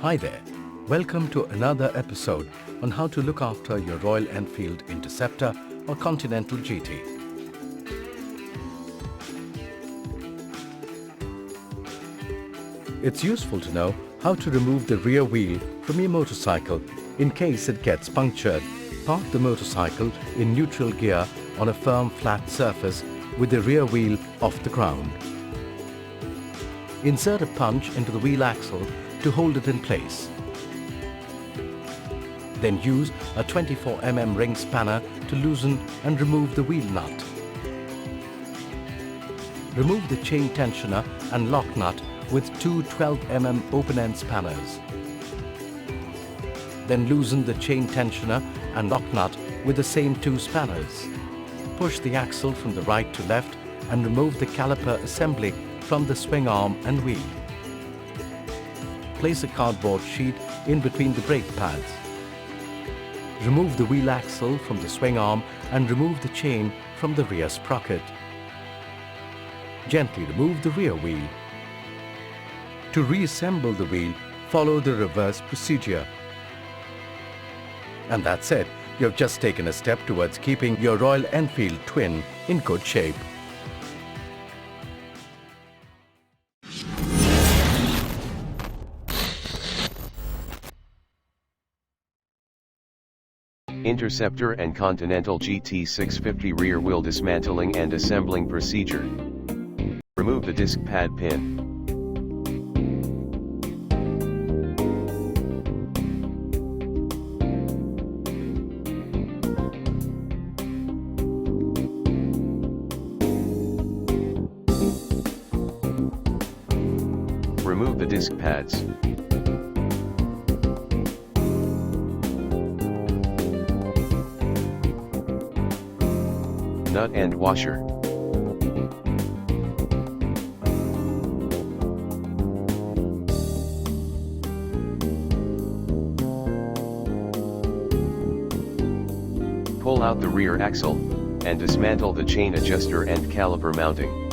Hi there, welcome to another episode on how to look after your Royal Enfield Interceptor or Continental GT. It's useful to know how to remove the rear wheel from your motorcycle in case it gets punctured. Park the motorcycle in neutral gear on a firm flat surface with the rear wheel off the ground. Insert a punch into the wheel axle to hold it in place. Then use a 24 mm ring spanner to loosen and remove the wheel nut. Remove the chain tensioner and lock nut with two 12 mm open-end spanners. Then loosen the chain tensioner and lock nut with the same two spanners. Push the axle from the right to left and remove the caliper assembly from the swing arm and wheel. Place a cardboard sheet in between the brake pads. Remove the wheel axle from the swing arm and remove the chain from the rear sprocket. Gently remove the rear wheel. To reassemble the wheel, follow the reverse procedure. And that's it. You've just taken a step towards keeping your Royal Enfield twin in good shape. Interceptor and Continental GT 650 rear wheel dismantling and assembling procedure. Remove the disc pad pin. Remove the disc pads. Nut and washer. Pull out the rear axle, and dismantle the chain adjuster and caliper mounting.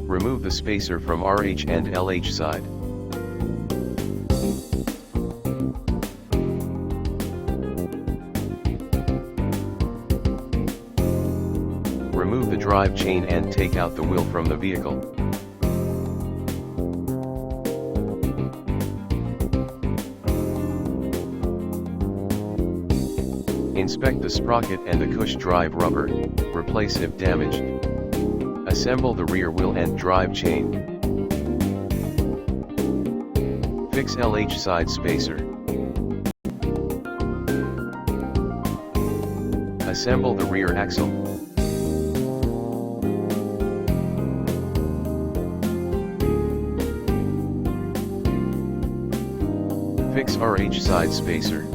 Remove the spacer from RH and LH side. Remove the drive chain and take out the wheel from the vehicle. Inspect the sprocket and the cush drive rubber, replace if damaged. Assemble the rear wheel and drive chain. Fix LH side spacer. Assemble the rear axle. Fix RH side spacer.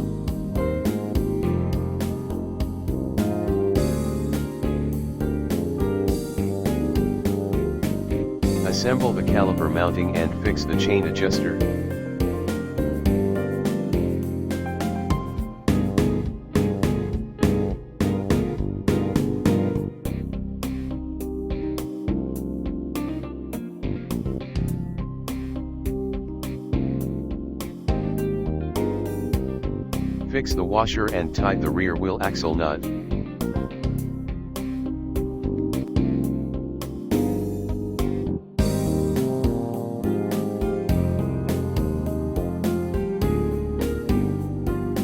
Assemble the caliper mounting and fix the chain adjuster. Fix the washer and tight the rear wheel axle nut.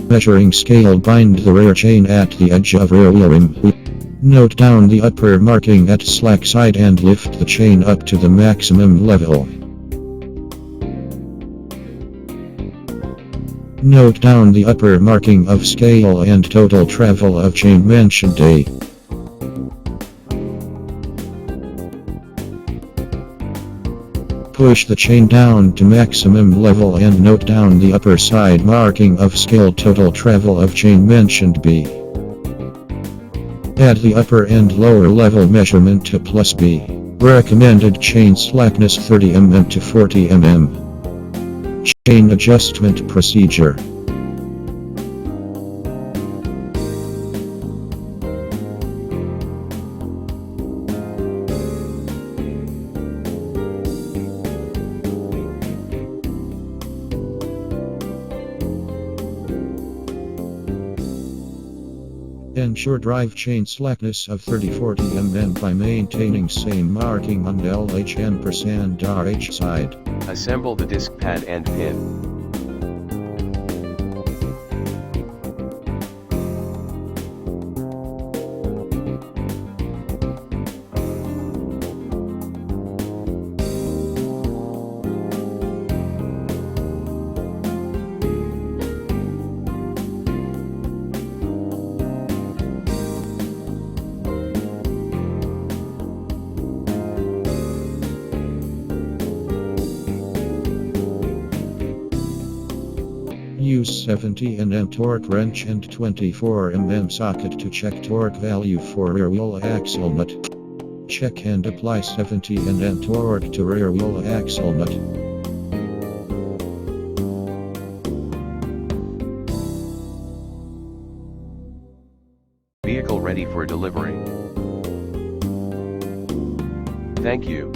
Measuring scale, bind the rear chain at the edge of rear wheel rim. Note down the upper marking at slack side and lift the chain up to the maximum level. Note down the upper marking of scale and total travel of chain mentioned A. Push the chain down to maximum level and note down the upper side marking of scale total travel of chain mentioned B. Add the upper and lower level measurement to plus B. Recommended chain slackness 30 mm to 40 mm. Chain adjustment procedure. Ensure drive chain slackness of 30-40 mm by maintaining same marking on LH&RH side. Assemble the disc pad and pin. Use 70 Nm torque wrench and 24 mm socket to check torque value for rear wheel axle nut. Check and apply 70 Nm torque to rear wheel axle nut. Vehicle ready for delivery. Thank you.